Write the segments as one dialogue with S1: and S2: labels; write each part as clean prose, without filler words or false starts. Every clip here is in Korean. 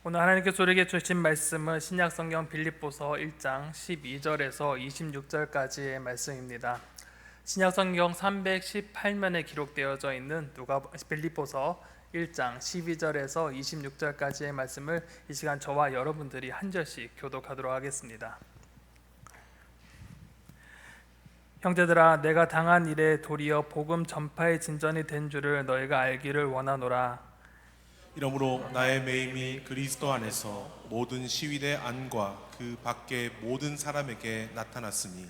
S1: 오늘 하나님께서 우리에게 주신 말씀은 신약성경 빌립보서 1장 12절에서 26절까지의 말씀입니다. 신약성경 318면에 기록되어져 있는 빌립보서 1장 12절에서 26절까지의 말씀을 이 시간 저와 여러분들이 한 절씩 교독하도록 하겠습니다. 형제들아, 내가 당한 일에 도리어 복음 전파의 진전이 된 줄을 너희가 알기를 원하노라.
S2: 이러므로 나의 매임이 그리스도 안에서 모든 시위대 안과 그 밖의 모든 사람에게 나타났으니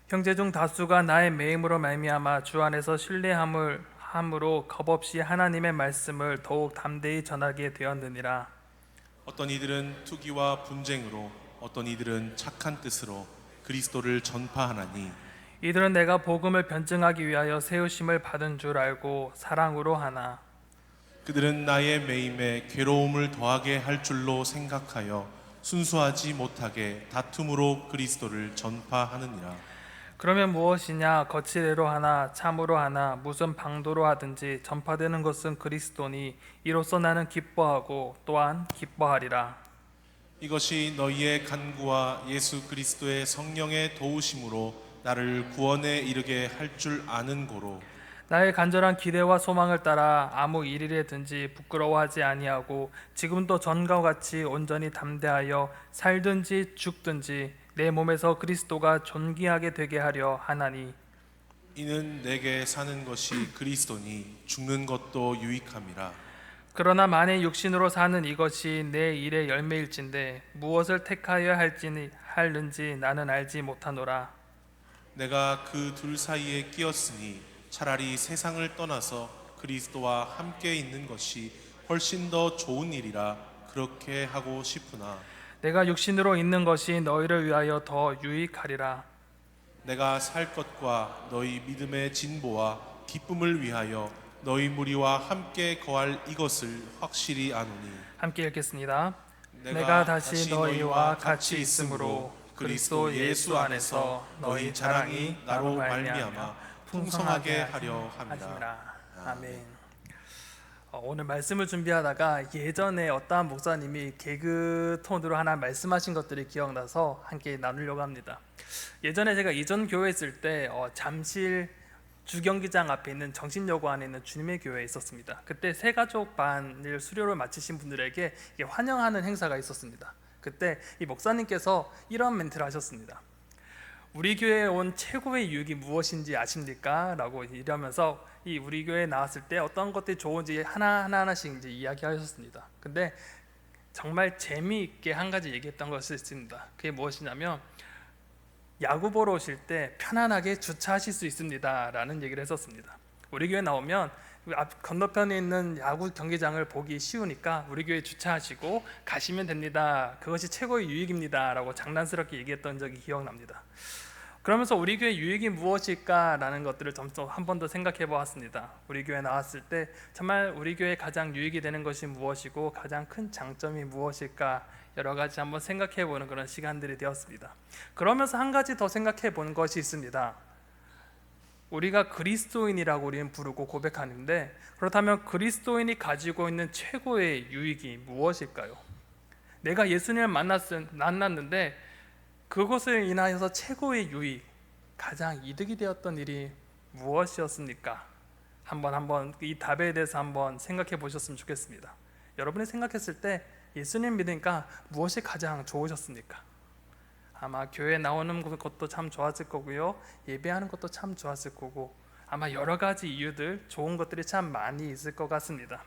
S1: 형제 중 다수가 나의 매임으로 말미암아 주 안에서 신뢰함으로 겁없이 하나님의 말씀을 더욱 담대히 전하게 되었느니라.
S2: 어떤 이들은 투기와 분쟁으로 어떤 이들은 착한 뜻으로 그리스도를 전파하나니
S1: 이들은 내가 복음을 변증하기 위하여 세우심을 받은 줄 알고 사랑으로 하나.
S2: 그들은 나의 매임에 괴로움을 더하게 할 줄로 생각하여 순수하지 못하게 다툼으로 그리스도를 전파하느니라.
S1: 그러면 무엇이냐? 거칠애로 하나 참으로 하나 무슨 방도로 하든지 전파되는 것은 그리스도니 이로써 나는 기뻐하고 또한 기뻐하리라.
S2: 이것이 너희의 간구와 예수 그리스도의 성령의 도우심으로 나를 구원에 이르게 할 줄 아는 고로
S1: 나의 간절한 기대와 소망을 따라 아무 일이라든지 부끄러워하지 아니하고 지금도 전과 같이 온전히 담대하여 살든지 죽든지 내 몸에서 그리스도가 존귀하게 되게 하려 하나니
S2: 이는 내게 사는 것이 그리스도니 죽는 것도 유익함이라.
S1: 그러나 만일 육신으로 사는 이것이 내 일의 열매일진데 무엇을 택하여 할는지 나는 알지 못하노라.
S2: 내가 그 둘 사이에 끼었으니 차라리 세상을 떠나서 그리스도와 함께 있는 것이 훨씬 더 좋은 일이라 그렇게 하고 싶으나
S1: 내가 육신으로 있는 것이 너희를 위하여 더 유익하리라.
S2: 내가 살 것과 너희 믿음의 진보와 기쁨을 위하여 너희 무리와 함께 거할 이것을 확실히 아노니
S1: 함께 읽겠습니다. 내가 다시 너희와 같이 있으므로 그리스도 예수 안에서 너희 자랑이 나로 말미암아 풍성하게 하려 함이라. 아멘. 오늘 말씀을 준비하다가 예전에 어떠한 목사님이 개그 톤으로 하나 말씀하신 것들이 기억나서 함께 나누려고 합니다. 예전에 제가 이전 교회에 있을 때 잠실 주경기장 앞에 있는 정신여고 안에 있는 주님의 교회에 있었습니다. 그때 새가족 반을 수료를 마치신 분들에게 환영하는 행사가 있었습니다. 그때 이 목사님께서 이런 멘트를 하셨습니다. 우리 교회에 온 최고의 유익이 무엇인지 아십니까? 라고 이러면서 이 우리 교회에 나왔을 때 어떤 것들이 좋은지 하나하나씩 이제 이야기하셨습니다. 근데 정말 재미있게 한 가지 얘기했던 것이 있습니다. 그게 무엇이냐면 야구 보러 오실 때 편안하게 주차하실 수 있습니다 라는 얘기를 했었습니다. 우리 교회 나오면 앞 건너편에 있는 야구 경기장을 보기 쉬우니까 우리 교회 주차하시고 가시면 됩니다. 그것이 최고의 유익입니다 라고 장난스럽게 얘기했던 적이 기억납니다. 그러면서 우리 교회 유익이 무엇일까 라는 것들을 좀 한 번 더 생각해 보았습니다. 우리 교회 나왔을 때 정말 우리 교회 가장 유익이 되는 것이 무엇이고 가장 큰 장점이 무엇일까 여러 가지 한번 생각해 보는 그런 시간들이 되었습니다. 그러면서 한 가지 더 생각해 본 것이 있습니다. 우리가 그리스도인이라고 우리는 부르고 고백하는데 그렇다면 그리스도인이 가지고 있는 최고의 유익이 무엇일까요? 내가 예수님을 만났는데 그것을 인하여서 최고의 유익, 가장 이득이 되었던 일이 무엇이었습니까? 한번 이 답에 대해서 한번 생각해 보셨으면 좋겠습니다. 여러분이 생각했을 때 예수님 믿으니까 무엇이 가장 좋으셨습니까? 아마 교회 나오는 것도 참 좋았을 거고요, 예배하는 것도 참 좋았을 거고 아마 여러 가지 이유들, 좋은 것들이 참 많이 있을 것 같습니다.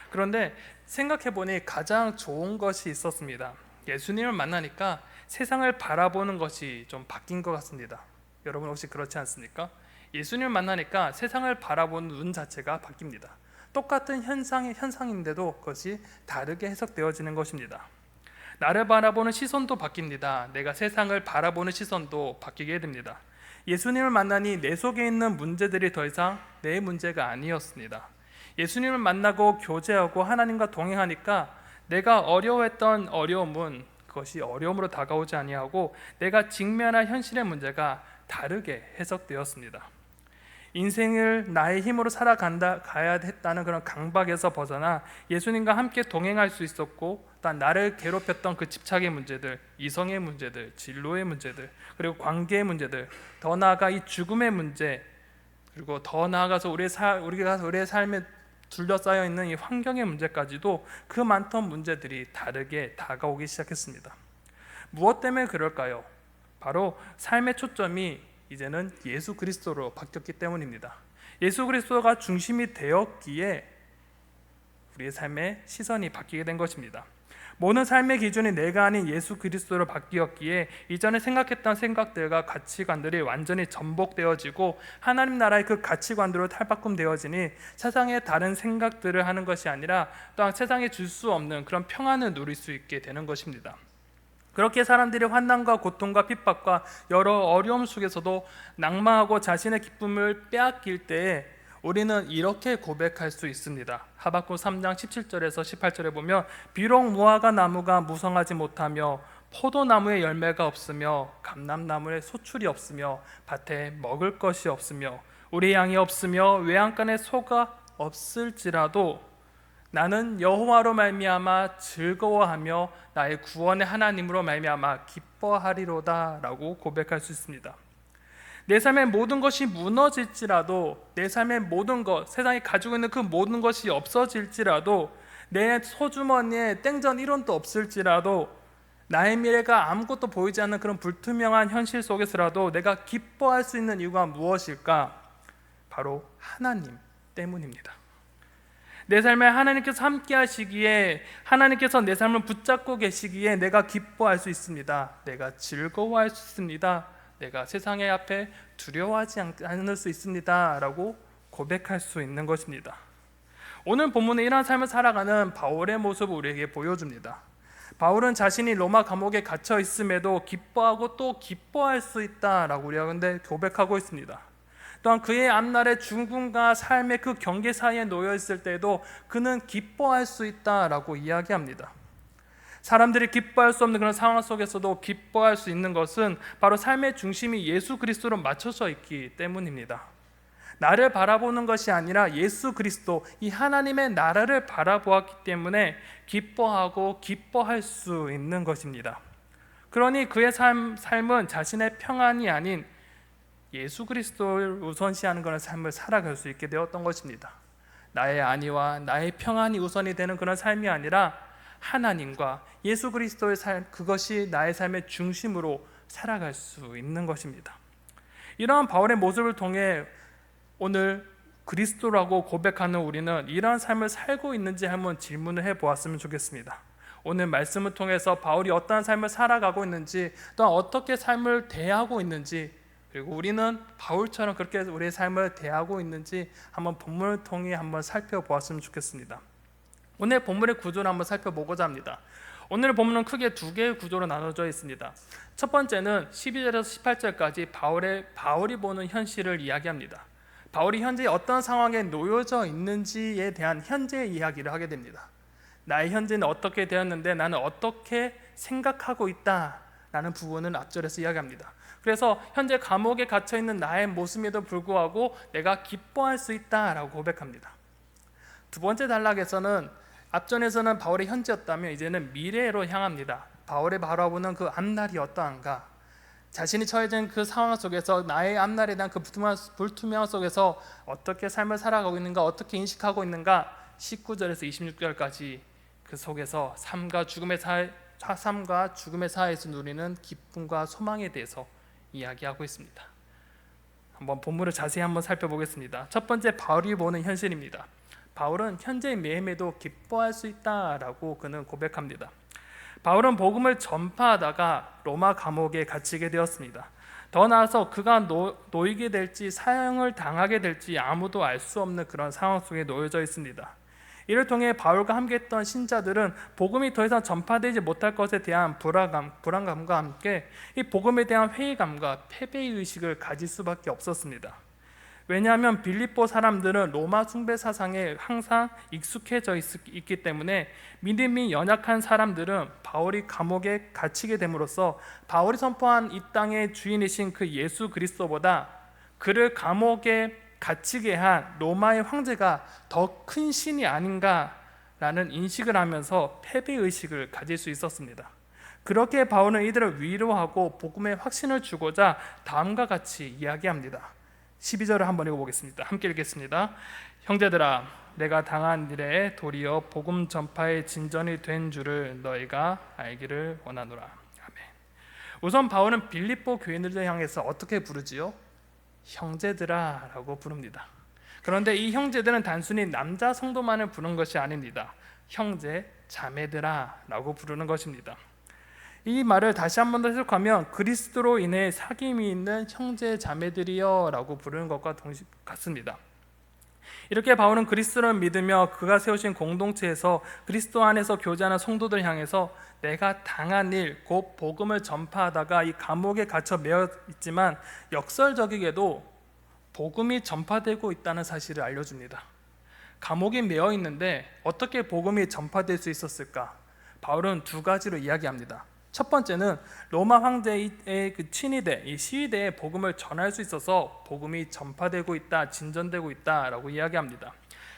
S1: 그런데 생각해 보니 가장 좋은 것이 있었습니다. 예수님을 만나니까 세상을 바라보는 것이 좀 바뀐 것 같습니다. 여러분 혹시 그렇지 않습니까? 예수님을 만나니까 세상을 바라보는 눈 자체가 바뀝니다. 똑같은 현상인데도 그것이 다르게 해석되어지는 것입니다. 나를 바라보는 시선도 바뀝니다. 내가 세상을 바라보는 시선도 바뀌게 됩니다. 예수님을 만나니 내 속에 있는 문제들이 더 이상 내 문제가 아니었습니다. 예수님을 만나고 교제하고 하나님과 동행하니까 내가 어려워했던 어려움은 그것이 어려움으로 다가오지 아니하고 내가 직면한 현실의 문제가 다르게 해석되었습니다. 인생을 나의 힘으로 살아가야 했다는 그런 강박에서 벗어나 예수님과 함께 동행할 수 있었고 또한 나를 괴롭혔던 그 집착의 문제들, 이성의 문제들, 진로의 문제들, 그리고 관계의 문제들, 더 나아가 이 죽음의 문제, 그리고 더 나아가서 우리의 삶에 둘러싸여 있는 이 환경의 문제까지도 그 많던 문제들이 다르게 다가오기 시작했습니다. 무엇 때문에 그럴까요? 바로 삶의 초점이 이제는 예수 그리스도로 바뀌었기 때문입니다. 예수 그리스도가 중심이 되었기에 우리의 삶의 시선이 바뀌게 된 것입니다. 모든 삶의 기준이 내가 아닌 예수 그리스도로 바뀌었기에 이전에 생각했던 생각들과 가치관들이 완전히 전복되어지고 하나님 나라의 그 가치관들로 탈바꿈되어지니 세상의 다른 생각들을 하는 것이 아니라 또한 세상에 줄 수 없는 그런 평안을 누릴 수 있게 되는 것입니다. 그렇게 사람들이 환난과 고통과 핍박과 여러 어려움 속에서도 낭망하고 자신의 기쁨을 빼앗길 때에 우리는 이렇게 고백할 수 있습니다. 하박국 3장 17절에서 18절에 보면 비록 무화과 나무가 무성하지 못하며 포도나무에 열매가 없으며 감람나무에 소출이 없으며 밭에 먹을 것이 없으며 우리 양이 없으며 외양간에 소가 없을지라도 나는 여호와로 말미암아 즐거워하며 나의 구원의 하나님으로 말미암아 기뻐하리로다 라고 고백할 수 있습니다. 내 삶의 모든 것이 무너질지라도, 내 삶의 모든 것, 세상이 가지고 있는 그 모든 것이 없어질지라도, 내 소주머니에 땡전 1원도 없을지라도, 나의 미래가 아무것도 보이지 않는 그런 불투명한 현실 속에서라도 내가 기뻐할 수 있는 이유가 무엇일까? 바로 하나님 때문입니다. 내 삶에 하나님께서 함께 하시기에, 하나님께서 내 삶을 붙잡고 계시기에 내가 기뻐할 수 있습니다. 내가 즐거워할 수 있습니다. 내가 세상의 앞에 두려워하지 않을 수 있습니다 라고 고백할 수 있는 것입니다. 오늘 본문은 이러한 삶을 살아가는 바울의 모습을 우리에게 보여줍니다. 바울은 자신이 로마 감옥에 갇혀 있음에도 기뻐하고 또 기뻐할 수 있다라고 우리가 근데 고백하고 있습니다. 또한 그의 앞날의 죽음과 삶의 그 경계 사이에 놓여 있을 때에도 그는 기뻐할 수 있다라고 이야기합니다. 사람들이 기뻐할 수 없는 그런 상황 속에서도 기뻐할 수 있는 것은 바로 삶의 중심이 예수 그리스도로 맞춰져 있기 때문입니다. 나를 바라보는 것이 아니라 예수 그리스도, 이 하나님의 나라를 바라보았기 때문에 기뻐하고 기뻐할 수 있는 것입니다. 그러니 그의 삶은 자신의 평안이 아닌 예수 그리스도를 우선시하는 그런 삶을 살아갈 수 있게 되었던 것입니다. 나의 안위와 나의 평안이 우선이 되는 그런 삶이 아니라 하나님과 예수 그리스도의 삶, 그것이 나의 삶의 중심으로 살아갈 수 있는 것입니다. 이러한 바울의 모습을 통해 오늘 그리스도라고 고백하는 우리는 이러한 삶을 살고 있는지 한번 질문을 해보았으면 좋겠습니다. 오늘 말씀을 통해서 바울이 어떠한 삶을 살아가고 있는지, 또한 어떻게 삶을 대하고 있는지, 그리고 우리는 바울처럼 그렇게 우리의 삶을 대하고 있는지 한번 본문을 통해 한번 살펴보았으면 좋겠습니다. 오늘 본문의 구조를 한번 살펴보고자 합니다. 오늘 본문은 크게 두 개의 구조로 나눠져 있습니다. 첫 번째는 12절에서 18절까지 바울이 보는 현실을 이야기합니다. 바울이 현재 어떤 상황에 놓여져 있는지에 대한 현재의 이야기를 하게 됩니다. 나의 현재는 어떻게 되었는데 나는 어떻게 생각하고 있다라는 부분을 앞절에서 이야기합니다. 그래서 현재 감옥에 갇혀있는 나의 모습에도 불구하고 내가 기뻐할 수 있다라고 고백합니다. 두 번째 단락에서는 앞전에서는 바울의 현재였다면 이제는 미래로 향합니다. 바울이 바라보는 그 앞날이 어떠한가, 자신이 처해진 그 상황 속에서 나의 앞날에 대한 그 불투명함 속에서 어떻게 삶을 살아가고 있는가, 어떻게 인식하고 있는가, 19절에서 26절까지 그 속에서 삶과 죽음의 사이에서 누리는 기쁨과 소망에 대해서 이야기하고 있습니다. 한번 본문을 자세히 한번 살펴보겠습니다. 첫 번째, 바울이 보는 현실입니다. 바울은 현재의 매임에도 기뻐할 수 있다라고 그는 고백합니다. 바울은 복음을 전파하다가 로마 감옥에 갇히게 되었습니다. 더 나아가서 그가 놓이게 될지 사형을 당하게 될지 아무도 알 수 없는 그런 상황 속에 놓여져 있습니다. 이를 통해 바울과 함께했던 신자들은 복음이 더 이상 전파되지 못할 것에 대한 불안감과 함께 이 복음에 대한 회의감과 패배의식을 가질 수밖에 없었습니다. 왜냐하면 빌립보 사람들은 로마 숭배 사상에 항상 익숙해져 있기 때문에 믿음이 연약한 사람들은 바울이 감옥에 갇히게 됨으로써 바울이 선포한 이 땅의 주인이신 그 예수 그리스도보다 그를 감옥에 갇히게 한 로마의 황제가 더 큰 신이 아닌가 라는 인식을 하면서 패배의식을 가질 수 있었습니다. 그렇게 바울은 이들을 위로하고 복음의 확신을 주고자 다음과 같이 이야기합니다. 12절을 한번 읽어보겠습니다. 함께 읽겠습니다. 형제들아, 내가 당한 일에 도리어 복음 전파의 진전이 된 줄을 너희가 알기를 원하노라. 아멘. 우선 바울은 빌립보 교인들을 향해서 어떻게 부르지요? 형제들아 라고 부릅니다. 그런데 이 형제들은 단순히 남자 성도만을 부르는 것이 아닙니다. 형제, 자매들아 라고 부르는 것입니다. 이 말을 다시 한 번 더 해석하면 그리스도로 인해 사귐이 있는 형제 자매들이여 라고 부르는 것과 같습니다. 이렇게 바울은 그리스도를 믿으며 그가 세우신 공동체에서 그리스도 안에서 교제하는 성도들 향해서 내가 당한 일, 곧 복음을 전파하다가 이 감옥에 갇혀 매여 있지만 역설적이게도 복음이 전파되고 있다는 사실을 알려줍니다. 감옥에 매여 있는데 어떻게 복음이 전파될 수 있었을까? 바울은 두 가지로 이야기합니다. 첫 번째는 로마 황제의 그 친위대, 이 시위대에 복음을 전할 수 있어서 복음이 전파되고 있다, 진전되고 있다라고 이야기합니다.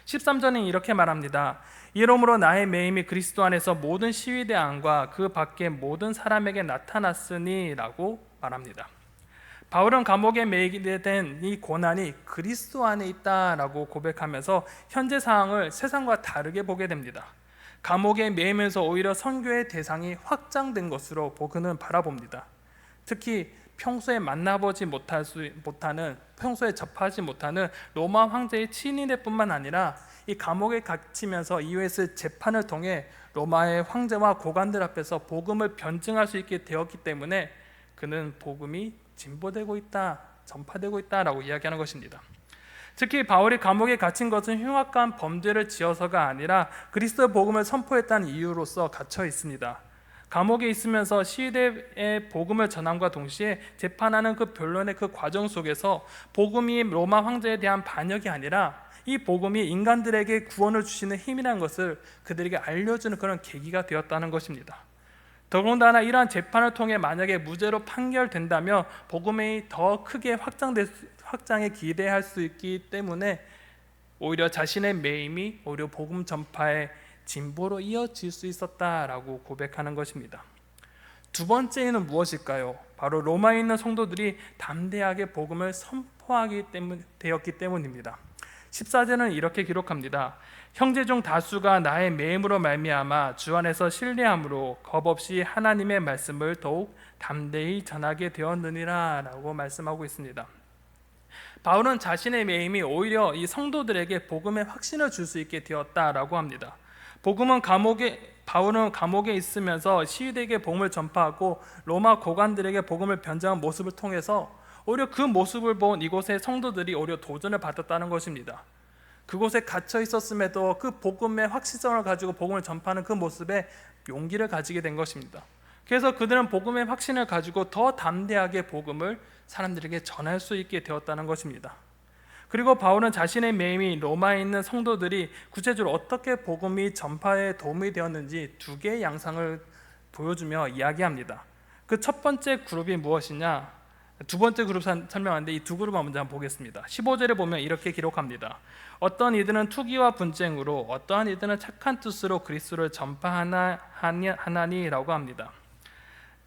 S1: 13절은 이렇게 말합니다. 이러므로 나의 매임이 그리스도 안에서 모든 시위대 안과 그 밖의 모든 사람에게 나타났으니 라고 말합니다. 바울은 감옥에 매이게 된 이 고난이 그리스도 안에 있다라고 고백하면서 현재 상황을 세상과 다르게 보게 됩니다. 감옥에 매이면서 오히려 선교의 대상이 확장된 것으로 그는 바라봅니다. 특히 평소에 만나보지 못하는, 평소에 접하지 못하는 로마 황제의 친위대뿐만 아니라 이 감옥에 갇히면서 이후에서 재판을 통해 로마의 황제와 고관들 앞에서 복음을 변증할 수 있게 되었기 때문에 그는 복음이 진보되고 있다, 전파되고 있다라고 이야기하는 것입니다. 특히 바울이 감옥에 갇힌 것은 흉악한 범죄를 지어서가 아니라 그리스도 복음을 선포했다는 이유로서 갇혀 있습니다. 감옥에 있으면서 시대의 복음을 전함과 동시에 재판하는 그 변론의 그 과정 속에서 복음이 로마 황제에 대한 반역이 아니라 이 복음이 인간들에게 구원을 주시는 힘이라는 것을 그들에게 알려주는 그런 계기가 되었다는 것입니다. 더군다나 이러한 재판을 통해 만약에 무죄로 판결된다면 복음이 더 크게 확장에 기대할 수 있기 때문에 오히려 자신의 매임이 오히려 복음 전파의 진보로 이어질 수 있었다라고 고백하는 것입니다. 두 번째는 무엇일까요? 바로 로마에 있는 성도들이 담대하게 복음을 선포하기 되었기 때문입니다. 14절은 이렇게 기록합니다. 형제 중 다수가 나의 매임으로 말미암아 주 안에서 신뢰함으로 겁없이 하나님의 말씀을 더욱 담대히 전하게 되었느니라 라고 말씀하고 있습니다. 바울은 자신의 매임이 오히려 이 성도들에게 복음의 확신을 줄 수 있게 되었다라고 합니다. 바울은 감옥에 있으면서 시위대에게 복음을 전파하고 로마 고관들에게 복음을 변증한 모습을 통해서 오히려 그 모습을 본 이곳의 성도들이 오히려 도전을 받았다는 것입니다. 그곳에 갇혀 있었음에도 그 복음의 확실성을 가지고 복음을 전파하는 그 모습에 용기를 가지게 된 것입니다. 그래서 그들은 복음의 확신을 가지고 더 담대하게 복음을 사람들에게 전할 수 있게 되었다는 것입니다. 그리고 바울은 자신의 매임이 로마에 있는 성도들이 구체적으로 어떻게 복음이 전파에 도움이 되었는지 두 개의 양상을 보여주며 이야기합니다. 그 첫 번째 그룹이 무엇이냐? 두 번째 그룹 설명하는데 이 두 그룹만 먼저 한번 보겠습니다. 15절에 보면 이렇게 기록합니다. 어떤 이들은 투기와 분쟁으로, 어떠한 이들은 착한 뜻으로 그리스도를 전파하나니라고 합니다.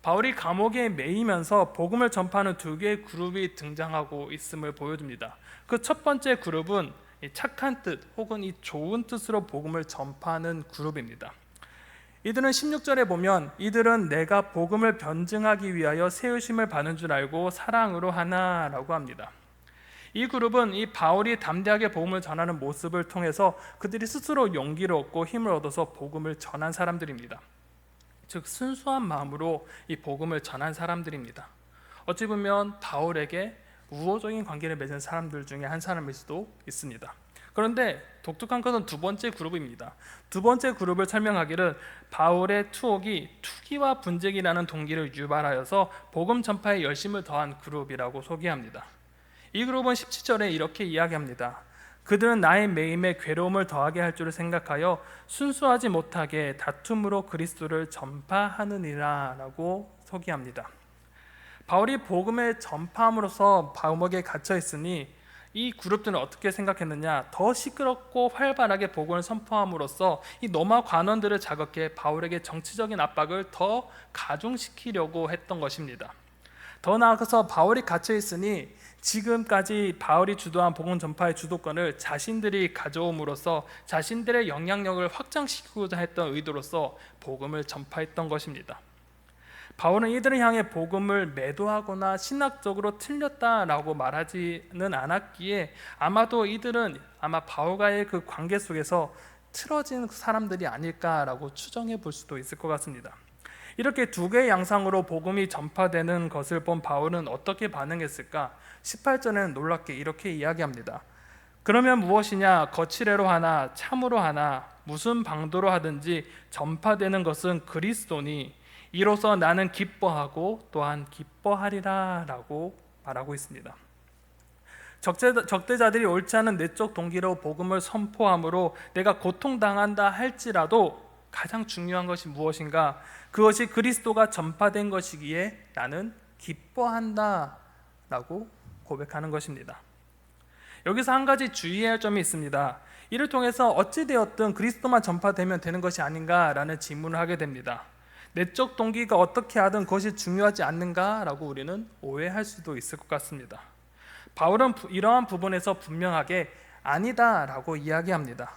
S1: 바울이 감옥에 매이면서 복음을 전파하는 두 개의 그룹이 등장하고 있음을 보여줍니다. 그 첫 번째 그룹은 이 착한 뜻 혹은 이 좋은 뜻으로 복음을 전파하는 그룹입니다. 이들은 16절에 보면 이들은 내가 복음을 변증하기 위하여 세우심을 받은 줄 알고 사랑으로 하나라고 합니다. 이 그룹은 이 바울이 담대하게 복음을 전하는 모습을 통해서 그들이 스스로 용기를 얻고 힘을 얻어서 복음을 전한 사람들입니다. 즉 순수한 마음으로 이 복음을 전한 사람들입니다. 어찌 보면 바울에게 우호적인 관계를 맺은 사람들 중에 한 사람일 수도 있습니다. 그런데 독특한 것은 두 번째 그룹입니다. 두 번째 그룹을 설명하기를 바울의 투옥이 투기와 분쟁이라는 동기를 유발하여서 복음 전파에 열심을 더한 그룹이라고 소개합니다. 이 그룹은 17절에 이렇게 이야기합니다. 그들은 나의 매임에 괴로움을 더하게 할 줄을 생각하여 순수하지 못하게 다툼으로 그리스도를 전파하느니라 라고 소개합니다. 바울이 복음을 전파함으로써 감옥에 갇혀 있으니 이 그룹들은 어떻게 생각했느냐? 더 시끄럽고 활발하게 복음을 선포함으로써 이 로마 관원들을 자극해 바울에게 정치적인 압박을 더 가중시키려고 했던 것입니다. 더 나아가서 바울이 갇혀 있으니 지금까지 바울이 주도한 복음 전파의 주도권을 자신들이 가져옴으로써 자신들의 영향력을 확장시키고자 했던 의도로서 복음을 전파했던 것입니다. 바울은 이들을 향해 복음을 매도하거나 신학적으로 틀렸다라고 말하지는 않았기에 아마도 이들은 바울과의 그 관계 속에서 틀어진 사람들이 아닐까라고 추정해 볼 수도 있을 것 같습니다. 이렇게 두 개의 양상으로 복음이 전파되는 것을 본 바울은 어떻게 반응했을까? 18절에는 놀랍게 이렇게 이야기합니다. 그러면 무엇이냐? 거칠애로 하나 참으로 하나 무슨 방도로 하든지 전파되는 것은 그리스도니 이로써 나는 기뻐하고 또한 기뻐하리라 라고 말하고 있습니다. 적대자들이 옳지 않은 내적 동기로 복음을 선포함으로 내가 고통당한다 할지라도 가장 중요한 것이 무엇인가? 그것이 그리스도가 전파된 것이기에 나는 기뻐한다 라고 고백하는 것입니다. 여기서 한 가지 주의해야 할 점이 있습니다. 이를 통해서 어찌되었든 그리스도만 전파되면 되는 것이 아닌가라는 질문을 하게 됩니다. 내적 동기가 어떻게 하든 그것이 중요하지 않는가라고 우리는 오해할 수도 있을 것 같습니다. 바울은 이러한 부분에서 분명하게 아니다라고 이야기합니다.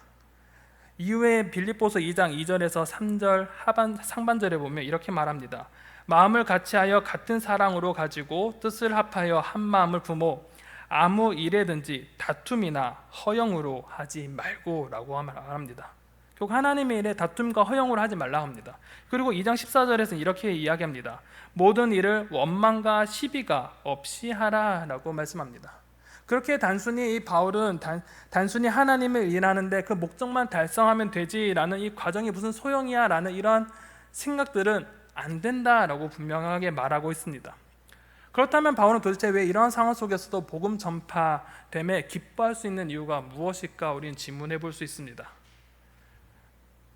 S1: 이후에 빌립보서 2장 2절에서 3절 상반절에 보면 이렇게 말합니다. 마음을 같이하여 같은 사랑으로 가지고 뜻을 합하여 한 마음을 품어 아무 일에든지 다툼이나 허영으로 하지 말고 라고 말합니다. 결국 하나님의 일에 다툼과 허영으로 하지 말라고 합니다. 그리고 2장 14절에서 이렇게 이야기합니다. 모든 일을 원망과 시비가 없이 하라 라고 말씀합니다. 그렇게 단순히 이 바울은 단순히 하나님을 일하는데 그 목적만 달성하면 되지라는 이 과정이 무슨 소용이야 라는 이런 생각들은 안 된다라고 분명하게 말하고 있습니다. 그렇다면 바울은 도대체 왜 이러한 상황 속에서도 복음 전파됨에 기뻐할 수 있는 이유가 무엇일까 우리는 질문해 볼 수 있습니다.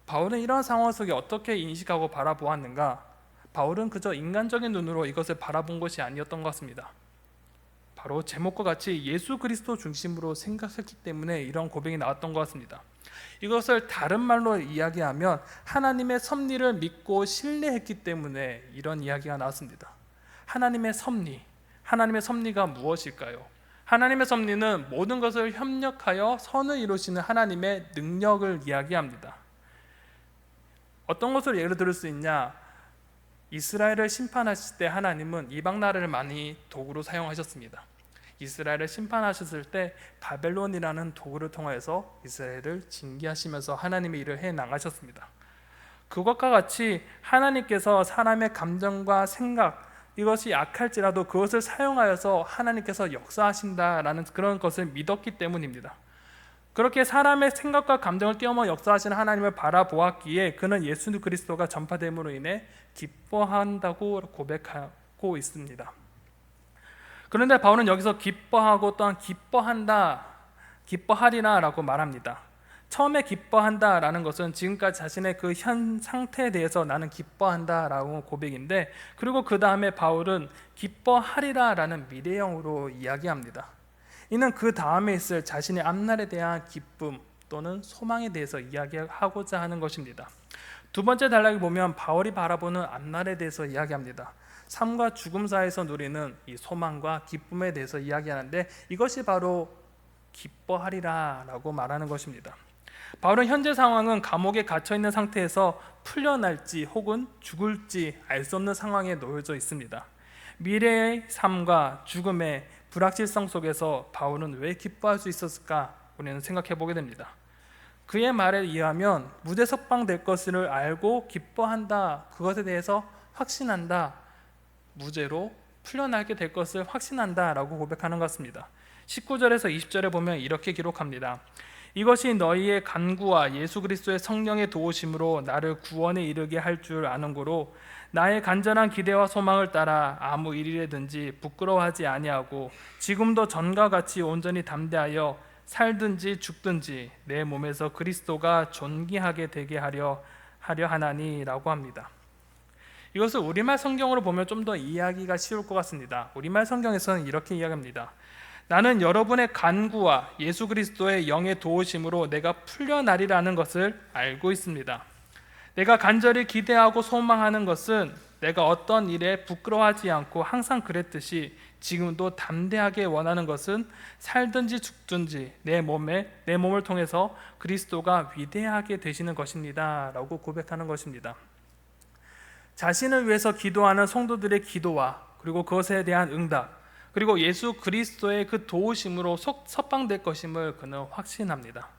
S1: 바울은 이러한 상황 속에 어떻게 인식하고 바라보았는가? 바울은 그저 인간적인 눈으로 이것을 바라본 것이 아니었던 것 같습니다. 바로 제목과 같이 예수 그리스도 중심으로 생각했기 때문에 이런 고백이 나왔던 것 같습니다. 이것을 다른 말로 이야기하면 하나님의 섭리를 믿고 신뢰했기 때문에 이런 이야기가 나왔습니다. 하나님의 섭리가 무엇일까요? 하나님의 섭리는 모든 것을 협력하여 선을 이루시는 하나님의 능력을 이야기합니다. 어떤 것을 예를 들을 수 있냐? 이스라엘을 심판하실 때 하나님은 이방 나라를 많이 도구로 사용하셨습니다. 이스라엘을 심판하셨을 때 바벨론이라는 도구를 통해서 이스라엘을 징계하시면서 하나님의 일을 해나가셨습니다. 그것과 같이 하나님께서 사람의 감정과 생각 이것이 약할지라도 그것을 사용하여서 하나님께서 역사하신다라는 그런 것을 믿었기 때문입니다. 그렇게 사람의 생각과 감정을 뛰어넘어 역사하시는 하나님을 바라보았기에 그는 예수 그리스도가 전파됨으로 인해 기뻐한다고 고백하고 있습니다. 그런데 바울은 여기서 기뻐하고 또한 기뻐하리라 라고 말합니다. 처음에 기뻐한다라는 것은 지금까지 자신의 그 현 상태에 대해서 나는 기뻐한다라고 고백인데, 그리고 그 다음에 바울은 기뻐하리라라는 미래형으로 이야기합니다. 이는 그 다음에 있을 자신의 앞날에 대한 기쁨 또는 소망에 대해서 이야기하고자 하는 것입니다. 두 번째 단락에 보면 바울이 바라보는 앞날에 대해서 이야기합니다. 삶과 죽음 사이에서 누리는 이 소망과 기쁨에 대해서 이야기하는데 이것이 바로 기뻐하리라 라고 말하는 것입니다. 바울은 현재 상황은 감옥에 갇혀있는 상태에서 풀려날지 혹은 죽을지 알 수 없는 상황에 놓여져 있습니다. 미래의 삶과 죽음의 불확실성 속에서 바울은 왜 기뻐할 수 있었을까 우리는 생각해 보게 됩니다. 그의 말에 의하면 무죄 석방될 것을 알고 기뻐한다, 그것에 대해서 확신한다, 무죄로 풀려나게 될 것을 확신한다 라고 고백하는 것 같습니다. 19절에서 20절에 보면 이렇게 기록합니다. 이것이 너희의 간구와 예수 그리스도의 성령의 도우심으로 나를 구원에 이르게 할 줄 아는 고로 나의 간절한 기대와 소망을 따라 아무 일이라든지 부끄러워하지 아니하고 지금도 전과 같이 온전히 담대하여 살든지 죽든지 내 몸에서 그리스도가 존귀하게 되게 하려 하나니 라고 합니다. 이것을 우리말 성경으로 보면 좀 더 이해하기가 쉬울 것 같습니다. 우리말 성경에서는 이렇게 이야기합니다. 나는 여러분의 간구와 예수 그리스도의 영의 도우심으로 내가 풀려나리라는 것을 알고 있습니다. 내가 간절히 기대하고 소망하는 것은 내가 어떤 일에 부끄러워하지 않고 항상 그랬듯이 지금도 담대하게 원하는 것은 살든지 죽든지 내 몸을 통해서 그리스도가 위대하게 되시는 것입니다 라고 고백하는 것입니다. 자신을 위해서 기도하는 성도들의 기도와 그리고 그것에 대한 응답, 그리고 예수 그리스도의 그 도우심으로 석방될 것임을 그는 확신합니다.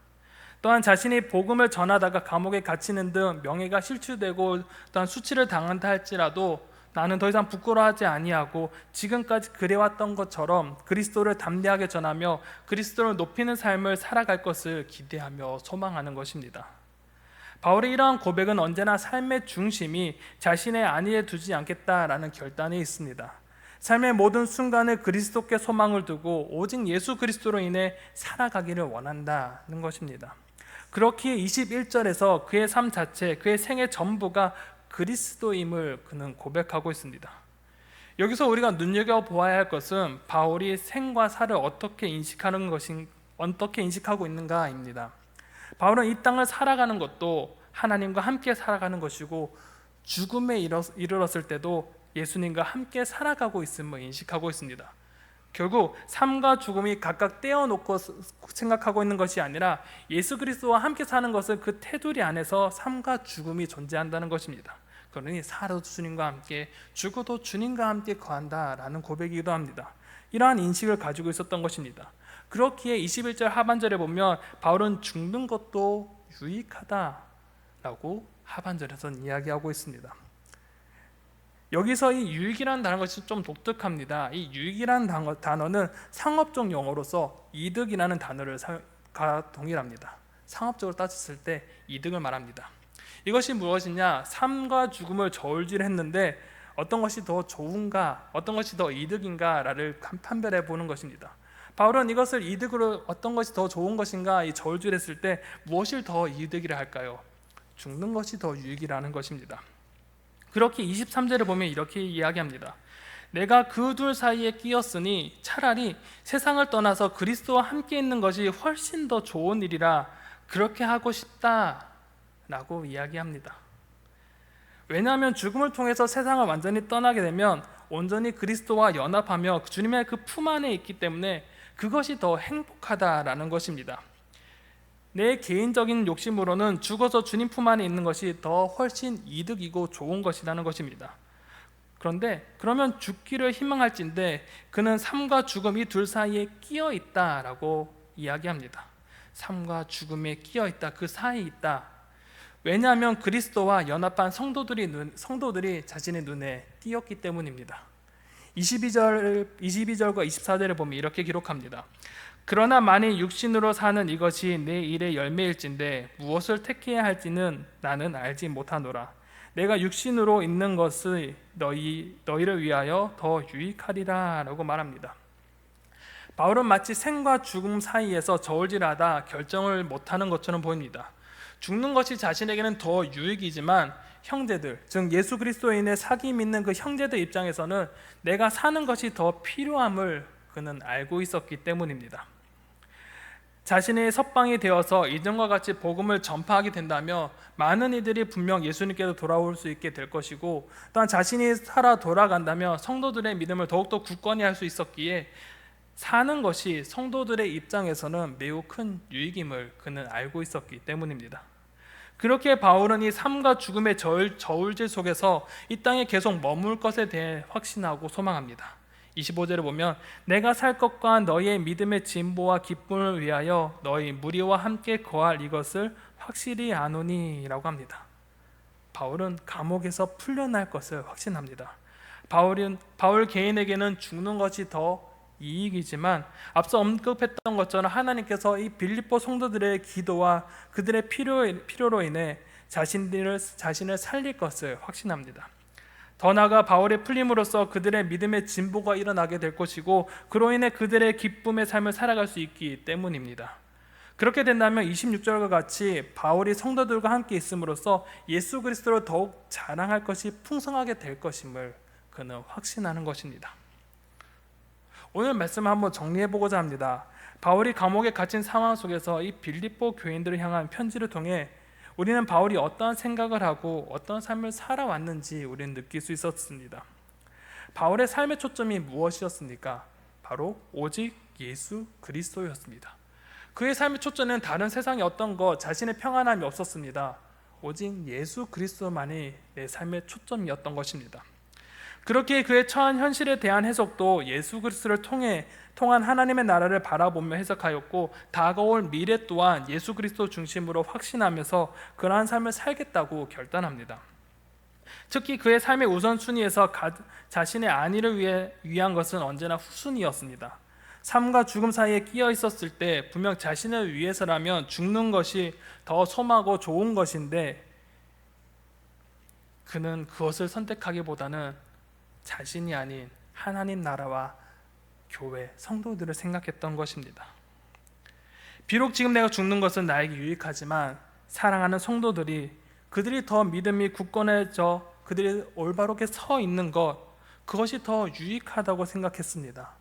S1: 또한 자신이 복음을 전하다가 감옥에 갇히는 등 명예가 실추되고 또한 수치를 당한다 할지라도 나는 더 이상 부끄러워하지 아니하고 지금까지 그래왔던 것처럼 그리스도를 담대하게 전하며 그리스도를 높이는 삶을 살아갈 것을 기대하며 소망하는 것입니다. 바울의 이러한 고백은 언제나 삶의 중심이 자신의 안위에 두지 않겠다라는 결단이 있습니다. 삶의 모든 순간을 그리스도께 소망을 두고 오직 예수 그리스도로 인해 살아가기를 원한다는 것입니다. 그렇기에 21절에서 그의 삶 자체, 그의 생애 전부가 그리스도임을 그는 고백하고 있습니다. 여기서 우리가 눈여겨보아야 할 것은 바울이 생과 사를 어떻게 인식하고 있는가입니다. 바울은 이 땅을 살아가는 것도 하나님과 함께 살아가는 것이고 죽음에 이르렀을 때도 예수님과 함께 살아가고 있음을 인식하고 있습니다. 결국 삶과 죽음이 각각 떼어놓고 생각하고 있는 것이 아니라 예수 그리스도와 함께 사는 것은 그 테두리 안에서 삶과 죽음이 존재한다는 것입니다. 그러니 살아도 주님과 함께, 죽어도 주님과 함께 거한다라는 고백이기도 합니다. 이러한 인식을 가지고 있었던 것입니다. 그렇기에 21절 하반절에 보면 바울은 죽는 것도 유익하다라고 하반절에서는 이야기하고 있습니다. 여기서 이 유익이라는 단어가 좀 독특합니다. 이 유익이라는 단어는 상업적 용어로서 이득이라는 단어가 동일합니다. 상업적으로 따졌을 때 이득을 말합니다. 이것이 무엇이냐? 삶과 죽음을 저울질했는데 어떤 것이 더 좋은가, 어떤 것이 더 이득인가를 판별해 보는 것입니다. 바울은 이것을 이득으로 어떤 것이 더 좋은 것인가 이 저울질했을 때 무엇을 더 이득이라 할까요? 죽는 것이 더 유익이라는 것입니다. 그렇게 23절에 보면 이렇게 이야기합니다. 내가 그 둘 사이에 끼었으니 차라리 세상을 떠나서 그리스도와 함께 있는 것이 훨씬 더 좋은 일이라 그렇게 하고 싶다라고 이야기합니다. 왜냐하면 죽음을 통해서 세상을 완전히 떠나게 되면 온전히 그리스도와 연합하며 주님의 그 품 안에 있기 때문에 그것이 더 행복하다라는 것입니다. 내 개인적인 욕심으로는 죽어서 주님 품 안에 있는 것이 더 훨씬 이득이고 좋은 것이라는 것입니다. 그런데 그러면 죽기를 희망할진데 그는 삶과 죽음 이 둘 사이에 끼어 있다라고 이야기합니다. 삶과 죽음에 끼어 있다, 그 사이에 있다. 왜냐하면 그리스도와 연합한 성도들이 자신의 눈에 띄었기 때문입니다. 22절과 24절을 보면 이렇게 기록합니다. 그러나 만일 육신으로 사는 이것이 내 일의 열매일진데 무엇을 택해야 할지는 나는 알지 못하노라. 내가 육신으로 있는 것을 너희를 위하여 더 유익하리라 라고 말합니다. 바울은 마치 생과 죽음 사이에서 저울질하다 결정을 못하는 것처럼 보입니다. 죽는 것이 자신에게는 더 유익이지만 형제들, 즉 예수 그리스도에 인해 사귐 있는 그 형제들 입장에서는 내가 사는 것이 더 필요함을 그는 알고 있었기 때문입니다. 자신의 석방이 되어서 이전과 같이 복음을 전파하게 된다며 많은 이들이 분명 예수님께로 돌아올 수 있게 될 것이고 또한 자신이 살아 돌아간다며 성도들의 믿음을 더욱더 굳건히 할 수 있었기에 사는 것이 성도들의 입장에서는 매우 큰 유익임을 그는 알고 있었기 때문입니다. 그렇게 바울은 이 삶과 죽음의 저울질 속에서 이 땅에 계속 머물 것에 대해 확신하고 소망합니다. 25절에 보면 내가 살 것과 너희의 믿음의 진보와 기쁨을 위하여 너희 무리와 함께 거할 이것을 확실히 아노니 라고 합니다. 바울은 감옥에서 풀려날 것을 확신합니다. 바울 개인에게는 죽는 것이 더 이익이지만 앞서 언급했던 것처럼 하나님께서 이 빌립보 성도들의 기도와 그들의 필요로 인해 자신을 살릴 것을 확신합니다. 더 나아가 바울의 풀림으로써 그들의 믿음의 진보가 일어나게 될 것이고 그로 인해 그들의 기쁨의 삶을 살아갈 수 있기 때문입니다. 그렇게 된다면 26절과 같이 바울이 성도들과 함께 있음으로써 예수 그리스도를 더욱 자랑할 것이 풍성하게 될 것임을 그는 확신하는 것입니다. 오늘 말씀을 한번 정리해보고자 합니다. 바울이 감옥에 갇힌 상황 속에서 이 빌립보 교인들을 향한 편지를 통해 우리는 바울이 어떠한 생각을 하고 어떤 삶을 살아왔는지 우리는 느낄 수 있었습니다. 바울의 삶의 초점이 무엇이었습니까? 바로 오직 예수 그리스도였습니다. 그의 삶의 초점은 다른 세상의 어떤 것, 자신의 평안함이 없었습니다. 오직 예수 그리스도만이 내 삶의 초점이었던 것입니다. 그렇게 그의 처한 현실에 대한 해석도 예수 그리스도를 통한 하나님의 나라를 바라보며 해석하였고, 다가올 미래 또한 예수 그리스도 중심으로 확신하면서 그러한 삶을 살겠다고 결단합니다. 특히 그의 삶의 우선순위에서 자신의 안위를 위한 것은 언제나 후순위였습니다. 삶과 죽음 사이에 끼어 있었을 때 분명 자신을 위해서라면 죽는 것이 더 소망하고 좋은 것인데, 그는 그것을 선택하기보다는 자신이 아닌 하나님 나라와 교회, 성도들을 생각했던 것입니다. 비록 지금 내가 죽는 것은 나에게 유익하지만 사랑하는 성도들이, 그들이 더 믿음이 굳건해져 그들이 올바르게 서 있는 것, 그것이 더 유익하다고 생각했습니다.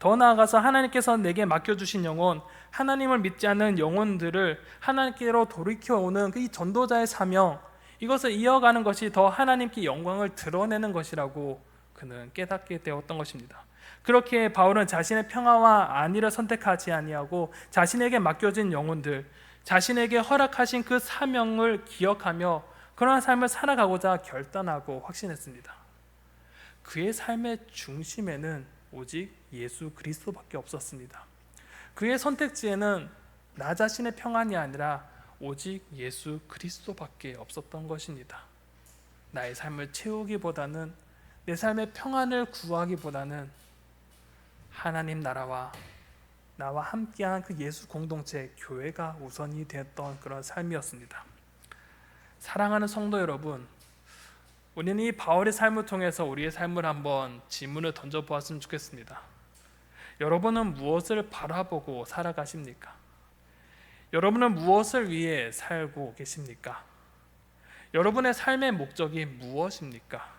S1: 더 나아가서 하나님께서 내게 맡겨주신 영혼, 하나님을 믿지 않는 영혼들을 하나님께로 돌이켜오는 이 전도자의 사명, 이것을 이어가는 것이 더 하나님께 영광을 드러내는 것이라고 그는 깨닫게 되었던 것입니다. 그렇게 바울은 자신의 평화와 안위를 선택하지 아니하고 자신에게 맡겨진 영혼들, 자신에게 허락하신 그 사명을 기억하며 그러한 삶을 살아가고자 결단하고 확신했습니다. 그의 삶의 중심에는 오직 예수 그리스도밖에 없었습니다. 그의 선택지에는 나 자신의 평안이 아니라 오직 예수 그리스도밖에 없었던 것입니다. 나의 삶을 채우기보다는, 내 삶의 평안을 구하기보다는 하나님 나라와 나와 함께한 그 예수 공동체, 교회가 우선이 되었던 그런 삶이었습니다. 사랑하는 성도 여러분, 우리는 이 바울의 삶을 통해서 우리의 삶을 한번 질문을 던져보았으면 좋겠습니다. 여러분은 무엇을 바라보고 살아가십니까? 여러분은 무엇을 위해 살고 계십니까? 여러분의 삶의 목적이 무엇입니까?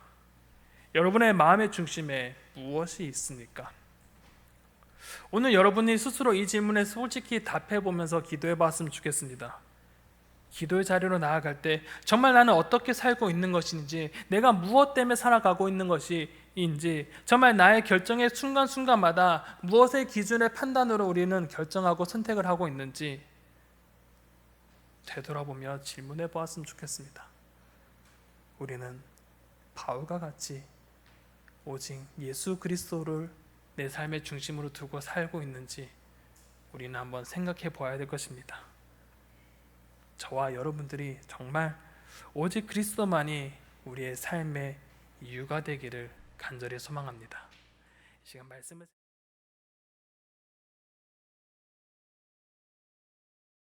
S1: 여러분의 마음의 중심에 무엇이 있습니까? 오늘 여러분이 스스로 이 질문에 솔직히 답해보면서 기도해봤으면 좋겠습니다. 기도의 자리로 나아갈 때 정말 나는 어떻게 살고 있는 것인지, 내가 무엇 때문에 살아가고 있는 것인지, 정말 나의 결정의 순간순간마다 무엇의 기준의 판단으로 우리는 결정하고 선택을 하고 있는지 되돌아보며 질문해 보았으면 좋겠습니다. 우리는 바울과 같이 오직 예수 그리스도를 내 삶의 중심으로 두고 살고 있는지 우리는 한번 생각해 보아야 될 것입니다. 저와 여러분들이 정말 오직 그리스도만이 우리의 삶의 이유가 되기를 간절히 소망합니다. 이 시간 말씀을